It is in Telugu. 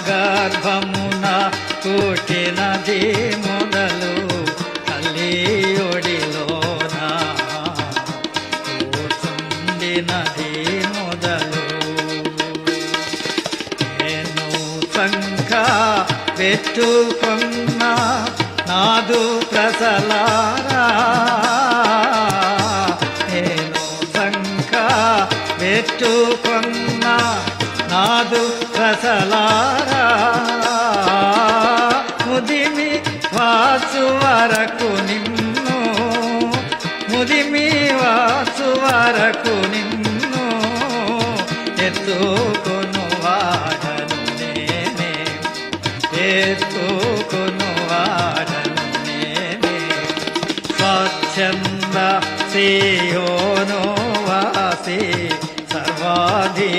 గర్భమున పుట్టినది మొదలు కలియుడిలోన కూర్చుండినది మొదలు నేను సంఖ పెట్టుకున్న నాదు ప్రసలారా నేను సంఖ పెట్టుకున్న నాదు ప్రసలారా ముదిమి వాసు వరకు నిన్ను ముదిమి వాసు వరకు నిన్ను ఎత్తుకొను వాడను నేనే ఎత్తుకొను వాడను నేనే స్వచ్ఛంద సియోను వాసి సర్వాధి